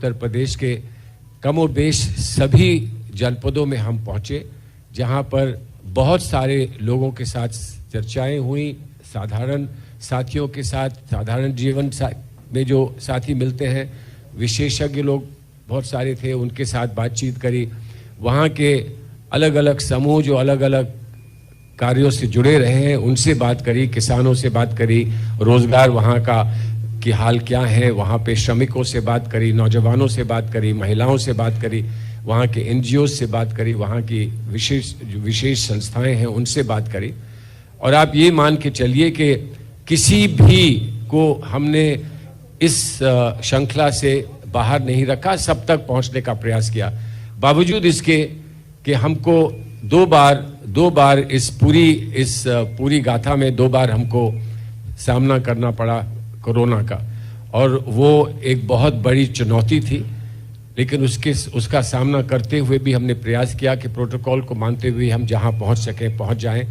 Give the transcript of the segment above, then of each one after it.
उत्तर प्रदेश के कमोबेश सभी जनपदों में हम पहुंचे, जहां पर बहुत सारे लोगों के साथ चर्चाएं हुई, साधारण साथियों के साथ, साधारण जीवन में जो साथी मिलते हैं, विशेषज्ञ लोग बहुत सारे थे, उनके साथ बातचीत करी। वहाँ के अलग अलग समूह जो अलग अलग कार्यों से जुड़े रहे हैं उनसे बात करी, किसानों से बात करी, रोजगार वहाँ का की हाल क्या है, वहाँ पे श्रमिकों से बात करी, नौजवानों से बात करी, महिलाओं से बात करी, वहाँ के एनजीओ से बात करी, वहाँ की विशेष संस्थाएं हैं उनसे बात करी। और आप ये मान के चलिए कि किसी भी को हमने इस श्रृंखला से बाहर नहीं रखा, सब तक पहुंचने का प्रयास किया। बावजूद इसके कि हमको दो बार इस पूरी गाथा में 2 बार हमको सामना करना पड़ा कोरोना का, और वो एक बहुत बड़ी चुनौती थी। लेकिन उसका सामना करते हुए भी हमने प्रयास किया कि प्रोटोकॉल को मानते हुए हम जहां पहुंच सकें पहुंच जाएं।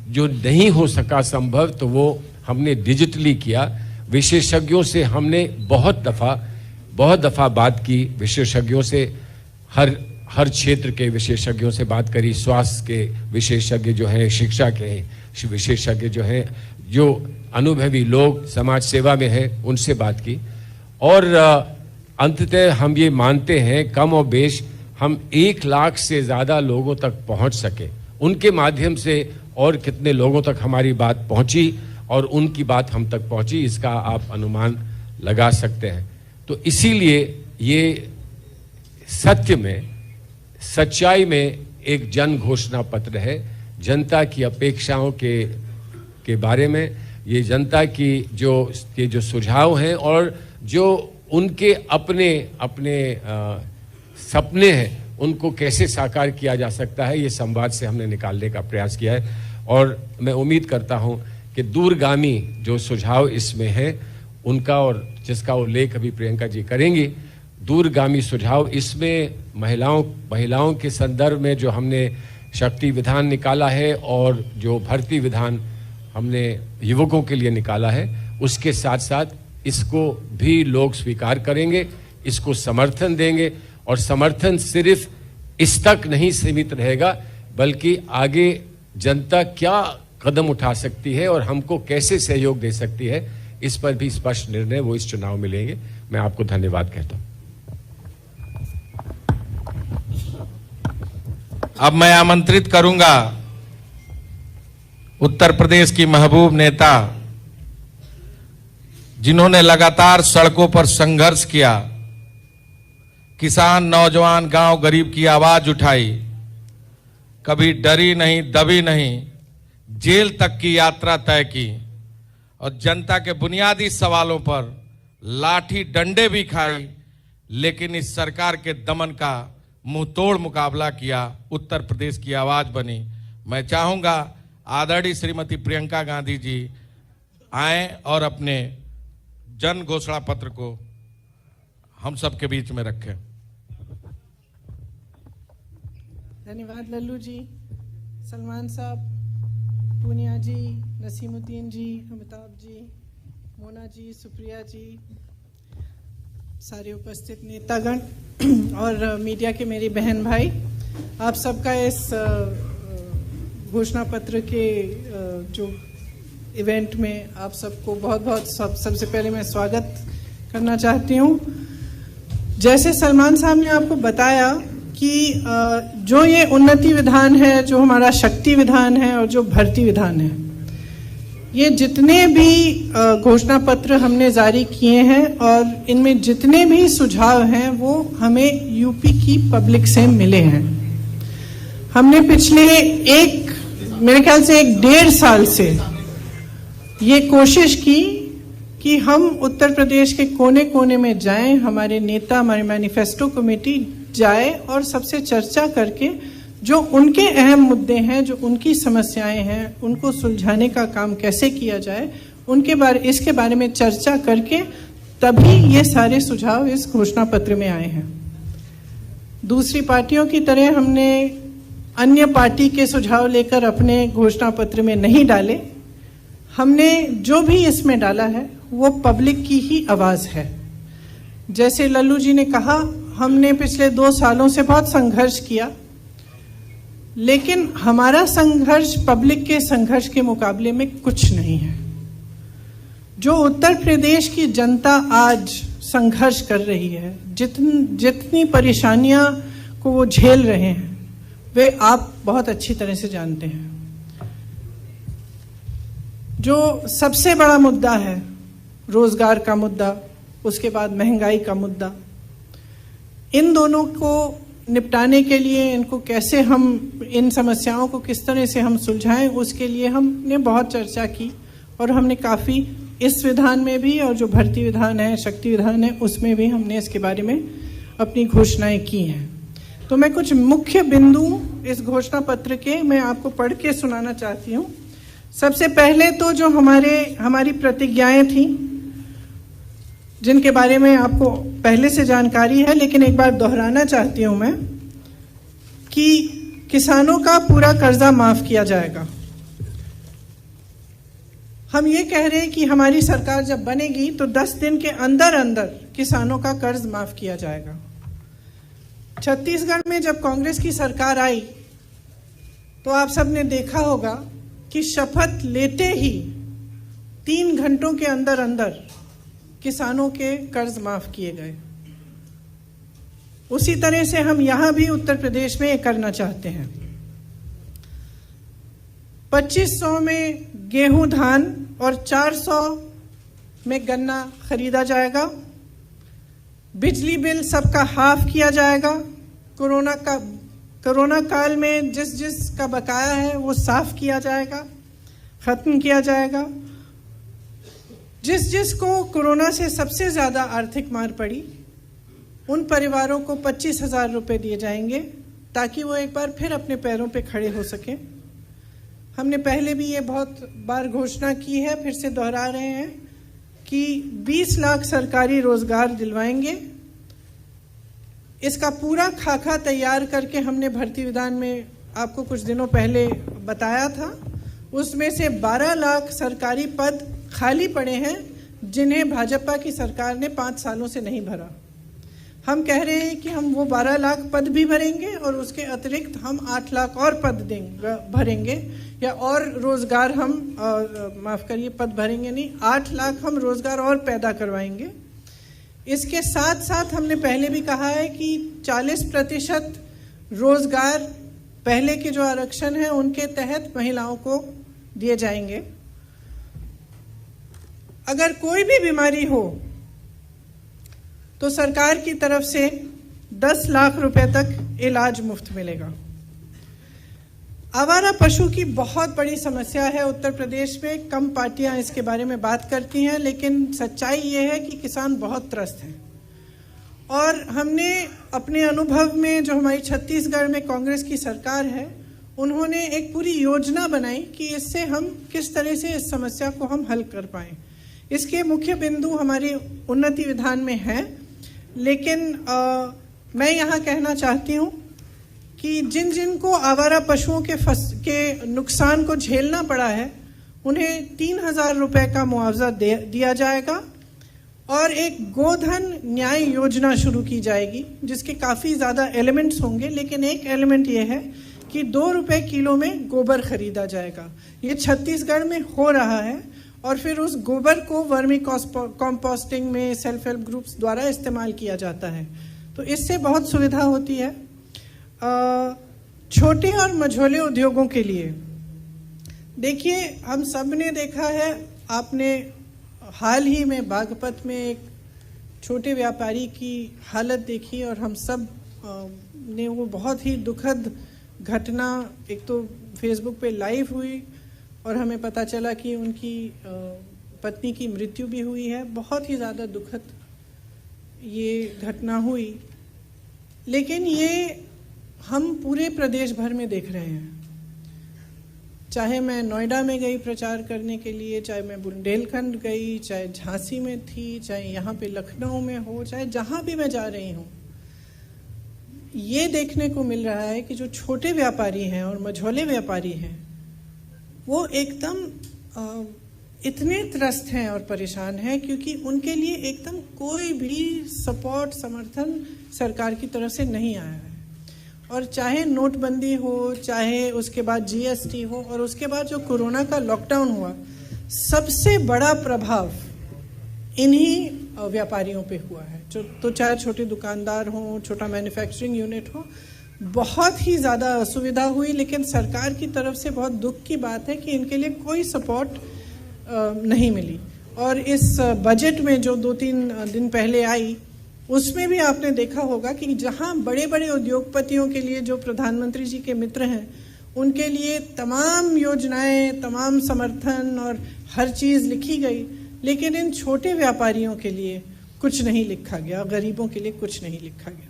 जो नहीं हो सका संभव तो वो हमने डिजिटली किया। विशेषज्ञों से हमने बहुत दफा बात की, विशेषज्ञों से हर क्षेत्र के विशेषज्ञों से बात करी, स्वास्थ्य के विशेषज्ञ जो हैं, शिक्षा के विशेषज्ञ जो हैं, जो अनुभवी लोग समाज सेवा में हैं, उनसे बात की। और अंततः हम ये मानते हैं कम और बेश हम 1 लाख से ज़्यादा लोगों तक पहुंच सके। उनके माध्यम से और कितने लोगों तक हमारी बात पहुंची और उनकी बात हम तक पहुंची, इसका आप अनुमान लगा सकते हैं। तो इसीलिए ये सच्चाई में एक जन घोषणा पत्र है, जनता की अपेक्षाओं के बारे में। ये जनता की जो सुझाव हैं और जो उनके अपने सपने हैं, उनको कैसे साकार किया जा सकता है, ये संवाद से हमने निकालने का प्रयास किया है। और मैं उम्मीद करता हूं कि दूरगामी जो सुझाव इसमें हैं उनका, और जिसका उल्लेख अभी प्रियंका जी करेंगी, दूरगामी सुझाव इसमें महिलाओं के संदर्भ में जो हमने शक्ति विधान निकाला है और जो भर्ती विधान हमने युवकों के लिए निकाला है, उसके साथ साथ इसको भी लोग स्वीकार करेंगे, इसको समर्थन देंगे। और समर्थन सिर्फ इस तक नहीं सीमित रहेगा, बल्कि आगे जनता क्या कदम उठा सकती है और हमको कैसे सहयोग दे सकती है, इस पर भी स्पष्ट निर्णय वो इस चुनाव में लेंगे। मैं आपको धन्यवाद कहता हूं। अब मैं आमंत्रित करूंगा उत्तर प्रदेश की महबूब नेता, जिन्होंने लगातार सड़कों पर संघर्ष किया, किसान, नौजवान, गांव गरीब की आवाज उठाई, कभी डरी नहीं, दबी नहीं, जेल तक की यात्रा तय की और जनता के बुनियादी सवालों पर लाठी डंडे भी खाई, लेकिन इस सरकार के दमन का मुंहतोड़ मुकाबला किया, उत्तर प्रदेश की आवाज बनी। मैं चाहूंगा आदरणीय श्रीमती प्रियंका गांधी जी आए और अपने जन घोषणा पत्र को हम सबके बीच में रखें। धन्यवाद लल्लू जी, सलमान साहब, पूनिया जी, नसीमुद्दीन जी, अमिताभ जी, मोना जी, सुप्रिया जी, सारे उपस्थित नेतागण और मीडिया के मेरी बहन भाई, आप सबका इस घोषणा पत्र के जो इवेंट में आप सबको बहुत सबसे पहले मैं स्वागत करना चाहती हूँ। जैसे सलमान साहब ने आपको बताया कि जो ये उन्नति विधान है, जो हमारा शक्ति विधान है और जो भर्ती विधान है, ये जितने भी घोषणा पत्र हमने जारी किए हैं और इनमें जितने भी सुझाव हैं वो हमें यूपी की पब्लिक से मिले हैं। हमने पिछले मेरे ख्याल से 1.5 साल से ये कोशिश की कि हम उत्तर प्रदेश के कोने कोने में जाएं, हमारे नेता, हमारी मैनिफेस्टो कमेटी जाए और सबसे चर्चा करके जो उनके अहम मुद्दे हैं, जो उनकी समस्याएं हैं, उनको सुलझाने का काम कैसे किया जाए, इसके बारे में चर्चा करके तभी ये सारे सुझाव इस घोषणा पत्र में आए हैं। दूसरी पार्टियों की तरह हमने अन्य पार्टी के सुझाव लेकर अपने घोषणा पत्र में नहीं डाले। हमने जो भी इसमें डाला है वो पब्लिक की ही आवाज है। जैसे लल्लू जी ने कहा, हमने पिछले 2 सालों से बहुत संघर्ष किया, लेकिन हमारा संघर्ष पब्लिक के संघर्ष के मुकाबले में कुछ नहीं है। जो उत्तर प्रदेश की जनता आज संघर्ष कर रही है, जितनी परेशानियां को वो झेल रहे हैं, वे आप बहुत अच्छी तरह से जानते हैं। जो सबसे बड़ा मुद्दा है रोजगार का मुद्दा, उसके बाद महंगाई का मुद्दा, इन दोनों को निपटाने के लिए, इनको कैसे हम, इन समस्याओं को किस तरह से हम सुलझाएं, उसके लिए हमने बहुत चर्चा की और हमने काफ़ी इस विधान में भी और जो भर्ती विधान है, शक्ति विधान है, उसमें भी हमने इसके बारे में अपनी घोषणाएं की हैं। तो मैं कुछ मुख्य बिंदु इस घोषणा पत्र के मैं आपको पढ़ के सुनाना चाहती हूँ। सबसे पहले तो जो हमारी प्रतिज्ञाएं थी, जिनके बारे में आपको पहले से जानकारी है, लेकिन एक बार दोहराना चाहती हूं मैं कि किसानों का पूरा कर्जा माफ किया जाएगा। हम ये कह रहे हैं कि हमारी सरकार जब बनेगी तो 10 दिन के अंदर अंदर किसानों का कर्ज माफ किया जाएगा। छत्तीसगढ़ में जब कांग्रेस की सरकार आई तो आप सबने देखा होगा कि शपथ लेते ही 3 घंटों के अंदर अंदर किसानों के कर्ज माफ किए गए। उसी तरह से हम यहां भी उत्तर प्रदेश में करना चाहते हैं। 2500 में गेहूं, धान और 400 में गन्ना खरीदा जाएगा। बिजली बिल सबका हाफ किया जाएगा। कोरोना काल में जिस का बकाया है वो साफ किया जाएगा, खत्म किया जाएगा। जिस को कोरोना से सबसे ज्यादा आर्थिक मार पड़ी, उन परिवारों को 25,000 रुपए दिए जाएंगे ताकि वो एक बार फिर अपने पैरों पे खड़े हो सके। हमने पहले भी ये बहुत बार घोषणा की है, फिर से दोहरा रहे हैं कि 20 लाख सरकारी रोजगार दिलवाएंगे। इसका पूरा खाका तैयार करके हमने भर्ती विधान में आपको कुछ दिनों पहले बताया था। उसमें से 12 लाख सरकारी पद खाली पड़े हैं जिन्हें भाजपा की सरकार ने 5 सालों से नहीं भरा। हम कह रहे हैं कि हम वो 12 लाख पद भी भरेंगे और उसके अतिरिक्त हम 8 लाख और पद भरेंगे, या और रोजगार हम पद भरेंगे नहीं, 8 लाख हम रोजगार और पैदा करवाएंगे। इसके साथ साथ हमने पहले भी कहा है कि 40% रोजगार पहले के जो आरक्षण है उनके तहत महिलाओं को दिए जाएंगे। अगर कोई भी बीमारी हो तो सरकार की तरफ से 10 लाख रुपए तक इलाज मुफ्त मिलेगा। आवारा पशु की बहुत बड़ी समस्या है उत्तर प्रदेश में। कम पार्टियां इसके बारे में बात करती हैं, लेकिन सच्चाई ये है कि किसान बहुत त्रस्त हैं। और हमने अपने अनुभव में, जो हमारी छत्तीसगढ़ में कांग्रेस की सरकार है, उन्होंने एक पूरी योजना बनाई कि इससे हम किस तरह से इस समस्या को हम हल कर पाएं। इसके मुख्य बिंदु हमारी उन्नति विधान में हैं, लेकिन मैं यहाँ कहना चाहती हूँ कि जिन को आवारा पशुओं के नुकसान को झेलना पड़ा है, उन्हें 3,000 रुपए का मुआवजा दिया जाएगा और एक गोधन न्याय योजना शुरू की जाएगी, जिसके काफ़ी ज़्यादा एलिमेंट्स होंगे, लेकिन एक एलिमेंट ये है कि 2 रुपए किलो में गोबर खरीदा जाएगा। ये छत्तीसगढ़ में हो रहा है और फिर उस गोबर को वर्मी कॉम्पोस्टिंग में सेल्फ हेल्प ग्रुप्स द्वारा इस्तेमाल किया जाता है। तो इससे बहुत सुविधा होती है। छोटे और मझोले उद्योगों के लिए देखिए, हम सब ने देखा है, आपने हाल ही में बागपत में एक छोटे व्यापारी की हालत देखी और हम सब ने वो बहुत ही दुखद घटना, एक तो फेसबुक पे लाइव हुई और हमें पता चला कि उनकी पत्नी की मृत्यु भी हुई है। बहुत ही ज़्यादा दुखद ये घटना हुई, लेकिन ये हम पूरे प्रदेश भर में देख रहे हैं। चाहे मैं नोएडा में गई प्रचार करने के लिए, चाहे मैं बुंदेलखंड गई, चाहे झांसी में थी, चाहे यहाँ पे लखनऊ में हो, चाहे जहाँ भी मैं जा रही हूँ, ये देखने को मिल रहा है कि जो छोटे व्यापारी हैं और मझोले व्यापारी हैं, वो एकदम इतने त्रस्त हैं और परेशान हैं क्योंकि उनके लिए एकदम कोई भी सपोर्ट समर्थन सरकार की तरफ से नहीं आया है। और चाहे नोटबंदी हो, चाहे उसके बाद जीएसटी हो, और उसके बाद जो कोरोना का लॉकडाउन हुआ, सबसे बड़ा प्रभाव इन्हीं व्यापारियों पे हुआ है। तो चाहे छोटे दुकानदार हों, छोटा मैन्युफैक्चरिंग यूनिट हो, बहुत ही ज़्यादा असुविधा हुई। लेकिन सरकार की तरफ से बहुत दुख की बात है कि इनके लिए कोई सपोर्ट नहीं मिली। और इस बजट में जो 2-3 दिन पहले आई, उसमें भी आपने देखा होगा कि जहां बड़े बड़े उद्योगपतियों के लिए, जो प्रधानमंत्री जी के मित्र हैं, उनके लिए तमाम योजनाएं, तमाम समर्थन और हर चीज़ लिखी गई, लेकिन इन छोटे व्यापारियों के लिए कुछ नहीं लिखा गया, गरीबों के लिए कुछ नहीं लिखा गया।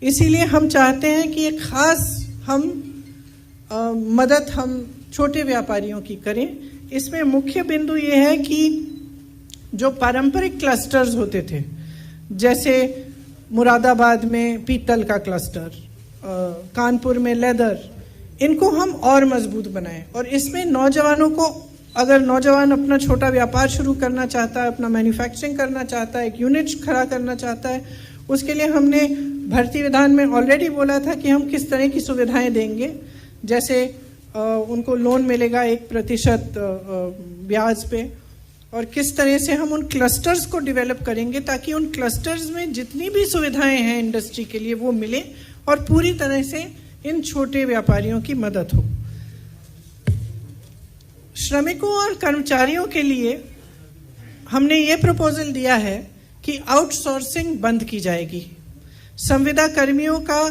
इसीलिए हम चाहते हैं कि एक खास मदद हम छोटे व्यापारियों की करें। इसमें मुख्य बिंदु ये है कि जो पारंपरिक क्लस्टर्स होते थे, जैसे मुरादाबाद में पीतल का क्लस्टर, कानपुर में लेदर, इनको हम और मजबूत बनाएं। और इसमें नौजवानों को, अगर नौजवान अपना छोटा व्यापार शुरू करना चाहता है, अपना मैन्युफैक्चरिंग करना चाहता है, एक यूनिट खड़ा करना चाहता है, उसके लिए हमने भर्ती विधान में ऑलरेडी बोला था कि हम किस तरह की सुविधाएं देंगे। जैसे उनको लोन मिलेगा 1% ब्याज पे, और किस तरह से हम उन क्लस्टर्स को डेवलप करेंगे ताकि उन क्लस्टर्स में जितनी भी सुविधाएं हैं इंडस्ट्री के लिए वो मिले और पूरी तरह से इन छोटे व्यापारियों की मदद हो। श्रमिकों और कर्मचारियों के लिए हमने ये प्रपोजल दिया है कि आउटसोर्सिंग बंद की जाएगी। संविदा कर्मियों का